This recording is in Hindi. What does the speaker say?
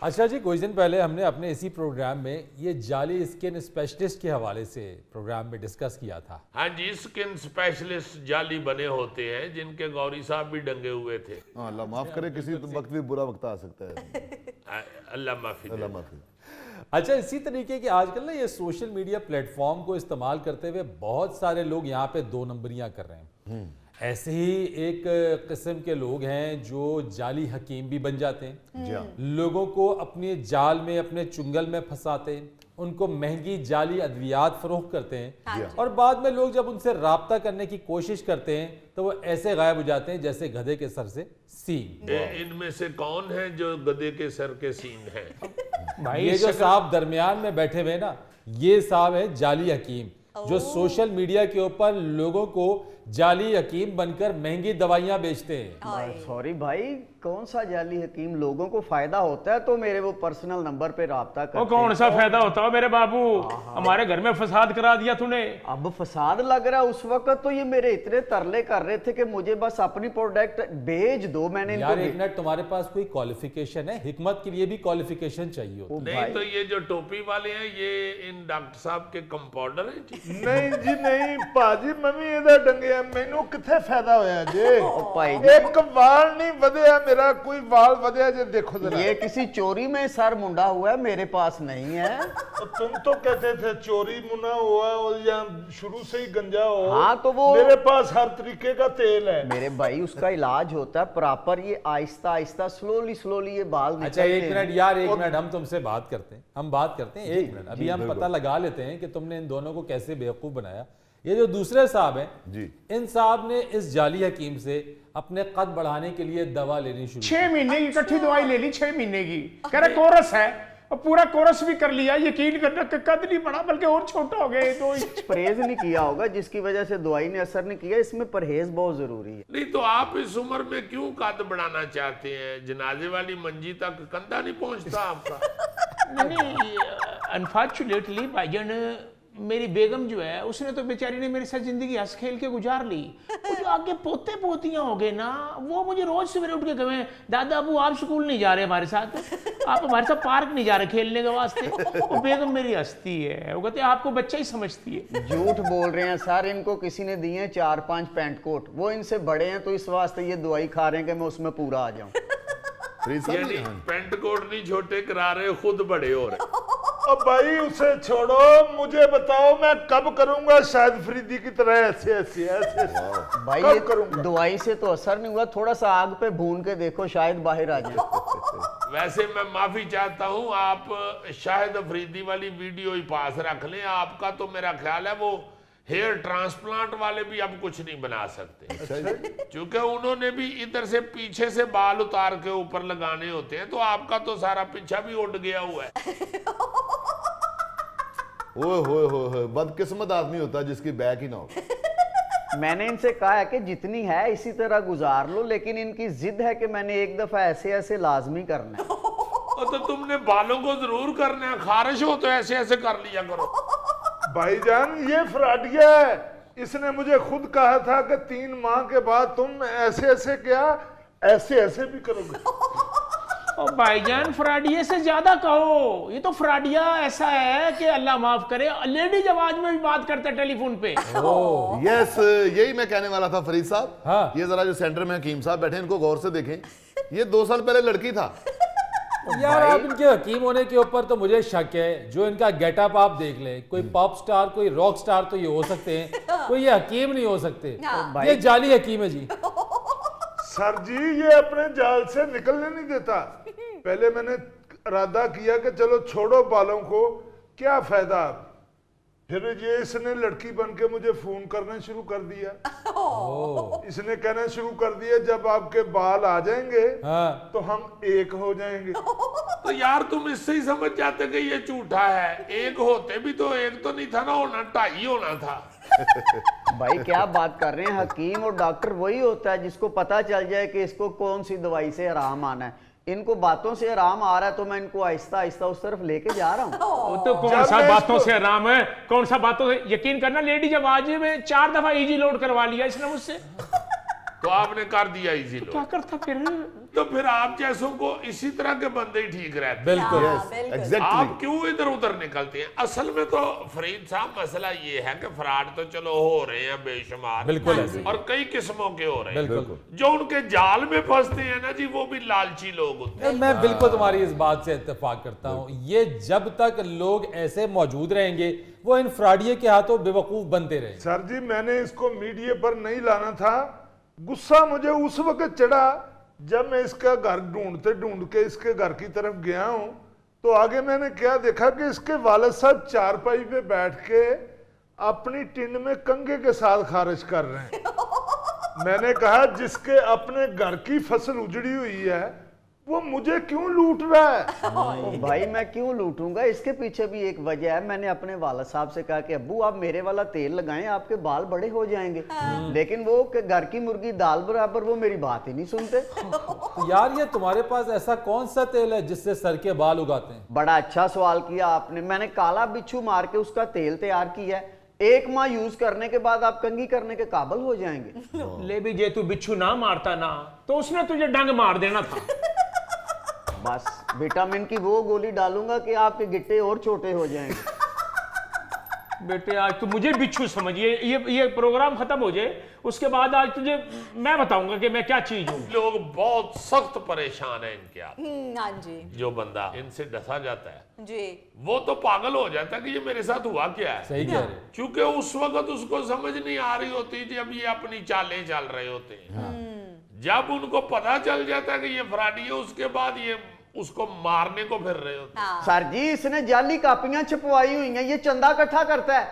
अच्छा जी, कुछ दिन पहले हमने अपने इसी प्रोग्राम में ये जाली स्किन स्पेशलिस्ट के हवाले से प्रोग्राम में डिस्कस किया था। हाँ जी, स्किन स्पेशलिस्ट जाली बने होते हैं जिनके गौरी साहब भी डंगे हुए थे। अल्लाह माफ करे, किसी वक्त भी बुरा वक्त आ सकता है। अल्लाह माफी, अल्लाह माफी। अच्छा, इसी तरीके के आजकल ना ये सोशल मीडिया प्लेटफॉर्म को इस्तेमाल करते हुए बहुत सारे लोग यहाँ पे दो नंबरियां कर रहे हैं। ऐसे ही एक किस्म के लोग हैं जो जाली हकीम भी बन जाते हैं, लोगों को अपने जाल में, अपने चुंगल में फंसाते हैं, उनको महंगी जाली अद्वियात फरोख्त करते हैं और बाद में लोग जब उनसे राब्ता करने की कोशिश करते हैं तो वो ऐसे गायब हो जाते हैं जैसे गधे के सर से सींग। इनमें से कौन है जो गधे के सर के सींग है? भाई ये जो साहब दरमियान में बैठे हुए ना, ये साहब है जाली हकीम, जो सोशल मीडिया के ऊपर लोगों को जाली हकीम बनकर महंगी दवाइयां बेचते हैं। सॉरी भाई, कौन सा जाली हकीम? लोगों को फायदा होता है तो मेरे वो पर्सनल नंबर पे राब्ता करते हैं। कौन सा फायदा होता है मेरे बाबू? हमारे घर में फसाद करा दिया तूने। अब फसाद लग रहा है, उस वक्त तो ये मेरे इतने तरले कर रहे थे कि मुझे बस अपनी प्रोडक्ट भेज दो। मैंने यार एक मिनट, तुम्हारे पास कोई क्वालिफिकेशन है? हिकमत के लिए भी क्वालिफिकेशन चाहिए होता है। नहीं तो ये जो टोपी वाले हैं ये इन डॉक्टर साहब के कंपाउंडर हैं जी? नहीं जी नहीं पाजी, मम्मी ਇਹਦਾ ਡੰਗਿਆ ਮੈਨੂੰ ਕਿੱਥੇ ਫਾਇਦਾ ਹੋਇਆ ਜੇ? ਭਾਈ एक वाल नहीं ਵਧਿਆ मेरा, कोई वाल ਵਧਿਆ जे? देखो जरा, ये किसी चोरी में सर मुंडा हुआ है, मेरे पास नहीं है। तुम तो कहते थे चोरी मुना हुआ और या शुरू से ही गंजा हो। हाँ तो वो मेरे पास हर तरीके का तेल है मेरे भाई, उसका इलाज होता है प्रॉपर। ये आहिस्ता आहिस्ता स्लोली ये बाल। अच्छा एक मिनट यार, एक मिनट, हम तुमसे बात करते हैं, हम बात करते हैं, एक मिनट। अभी हम पता लगा लेते हैं कि तुमने इन दोनों को कैसे बेवकूफ बनाया। ये जो दूसरे साहब हैं जी, इन साहब ने इस जाली हकीम से अपने कद बढ़ाने के लिए दवा लेनी शुरू 6 महीने की इकट्ठी दवाई ले ली, 6 महीने की। कह रहे कोरस है, और पूरा कोरस भी कर लिया। यकीन करना कद नहीं बढ़ा बल्कि और छोटा हो गया। तो परहेज नहीं किया होगा जिसकी वजह से दवाई ने असर नहीं किया। इसमें परहेज बहुत जरूरी है। नहीं तो आप इस उम्र में क्यों कद बढ़ाना चाहते हैं? जनाजे वाली मंजी तक कंधा नहीं पहुंचता आपका? नहीं, अनफॉर्चुनेटली भाईजान मेरी बेगम जो है उसने तो बेचारी ने मेरे साथ जिंदगी हंस खेल के गुजार ली। वो जो आगे पोते पोतियां हो गए ना, वो मुझे रोज सवेरे उठ के कहें, दादा अबू आप स्कूल नहीं जा रहे हमारे साथ, आप हमारे साथ पार्क नहीं जा रहे खेलने के वास्ते। वो बेगम मेरी हंसती है, वो कहते हैं आपको बच्चा ही समझती है। झूठ बोल रहे हैं सर, इनको किसी ने दिए 4-5 पैंट कोट, वो इनसे बड़े हैं तो इस वास्ते ये दवाई खा रहे हैं कि मैं उसमें पूरा आ जाऊं। यानी पेंट कोट नहीं छोटे करा रहे, खुद बड़े हो रहे। अब भाई उसे छोड़ो, मुझे बताओ मैं कब करूंगा शाहिद फरीदी की तरह ऐसे ऐसे ऐसे भाई? ये दवाई से तो असर नहीं हुआ, थोड़ा सा आग पे भून के देखो, शायद बाहर आ जाए। वैसे मैं माफी चाहता हूं, आप शाहिद अफरीदी वाली वीडियो ही पास रख लें। आपका तो मेरा ख्याल है वो हेयर ट्रांसप्लांट वाले भी अब कुछ नहीं बना सकते, क्योंकि उन्होंने भी इधर से पीछे से बाल उतार के ऊपर लगाने होते हैं, तो आपका तो सारा पीछा भी उड़ गया हुआ है। ओए बदकिस्मत आदमी होता है जिसकी बैक ही ना हो। मैंने इनसे कहा है कि जितनी है इसी तरह गुजार लो, लेकिन इनकी जिद है कि मैंने एक दफा ऐसे ऐसे लाजमी करना है। तो तुमने बालों को जरूर करना है, खारिश हो तो ऐसे ऐसे कर लिया करो। भाईजान ये फ्रॉडिया है, इसने मुझे खुद कहा था कि 3 माह के बाद तुम ऐसे ऐसे क्या ऐसे ऐसे भी करोगे। और भाईजान फ्राडिया से ज्यादा कहो, ये तो फ्राडिया ऐसा है कि अल्लाह माफ करे, लेडीज आवाज में भी बात करता है टेलीफोन पे। यस, यही मैं कहने वाला था फरीद साहब। हाँ। ये जरा जो सेंटर में हकीम साहब बैठे इनको गौर से देखें, ये 2 साल पहले लड़की था। यार आप इनके हकीम होने के ऊपर तो मुझे शक है। जो इनका गेटअप आप देख लें, कोई पॉप स्टार, कोई रॉक स्टार तो ये हो सकते हैं, कोई ये हकीम नहीं हो सकते। ये जाली हकीम है जी। सर जी ये अपने जाल से निकलने नहीं देता। पहले मैंने इरादा किया कि चलो छोड़ो बालों को, क्या फायदा। फिर ये इसने लड़की बन के मुझे फोन करना शुरू कर दिया। इसने कहना शुरू कर दिया जब आपके बाल आ जाएंगे तो हम एक हो जाएंगे। तो यार तुम इससे ही समझ जाते कि ये झूठा है। एक होते भी तो एक तो नहीं था ना होना, 2.5 होना था। भाई क्या बात कर रहे हैं, हकीम और डॉक्टर वही होता है जिसको पता चल जाए कि इसको कौन सी दवाई से आराम आना है। इनको बातों से आराम आ रहा है तो मैं इनको आहिस्ता आहिस्ता उस तरफ लेके जा रहा हूँ। तो कौन सा बातों से आराम है, कौन सा बातों से? यकीन करना लेडीज आवाज में 4 दफा इजी लोड करवा लिया इसने मुझसे। तो आपने कर दिया इजी लो। क्या करता फिर? तो फिर आप जैसों को इसी तरह के बंदे ही ठीक रहते हैं। बिल्कुल आप क्यों इधर उधर निकलते हैं? असल में तो फरीद साहब मसला ये है कि फ्रॉड तो चलो हो रहे हैं बेशुमार, बिल्कुल ऐसे और कई किस्मों के हो रहे हैं। बिल्कुल। जो उनके जाल में फंसते हैं ना जी, वो भी लालची लोग होते हैं। मैं बिल्कुल तुम्हारी इस बात से इत्तेफाक करता हूँ। ये जब तक लोग ऐसे मौजूद रहेंगे वो इन फ्रॉडिये के हाथों बेवकूफ बनते रहेंगे। सर जी मैंने इसको मीडिया पर नहीं लाना था। गुस्सा मुझे उस वक्त चढ़ा जब मैं इसका घर ढूंढ के इसके घर की तरफ गया हूं, तो आगे मैंने क्या देखा कि इसके वालिद साहब चारपाई पे बैठ के अपनी टिन में कंघे के साथ खारिज कर रहे हैं। मैंने कहा जिसके अपने घर की फसल उजड़ी हुई है वो मुझे क्यों लूट रहा है? भाई मैं क्यों लूटूंगा, इसके पीछे भी एक वजह है। मैंने अपने वाला साहब से कहा कि अब्बू आप मेरे वाला तेल लगाएं, आपके बाल बड़े हो जाएंगे। लेकिन वो घर की मुर्गी दाल बराबर, वो मेरी बात ही नहीं सुनते। तो यार ये तुम्हारे पास ऐसा कौन सा तेल है जिससे सर के बाल उगाते हैं? बड़ा अच्छा सवाल किया आपने। मैंने काला बिच्छू मार के उसका तेल तैयार किया है। 1 माह यूज करने के बाद आप कंघी करने के काबिल हो जाएंगे। ले भी जे तू बिच्छू ना मारता ना तो उसने तुझे डंग मार देना था। बस विटामिन की वो गोली डालूंगा कि आपके गिट्टे और छोटे हो जाएंगे। बेटे आज तू मुझे बिच्छू समझिए, ये प्रोग्राम खत्म हो जाए उसके बाद आज तुझे मैं बताऊंगा कि मैं क्या चीज हूँ। लोग बहुत सख्त परेशान है इनके हाथ। हाँ जी जो बंदा इनसे डसा जाता है जी, वो तो पागल हो जाता है कि ये मेरे साथ हुआ क्या है। सही कह रहे हो। क्योंकि उस वक्त उसको समझ नहीं आ रही होती जब ये अपनी चालें चल रहे होते हैं। जब उनको पता चल जाता है कि ये फ्रॉडी है, उसके बाद ये उसको मारने को फिर रहे होते हैं। सर जी इसने जाली कापियां छपवाई हुई हैं, ये चंदा इकट्ठा करता है।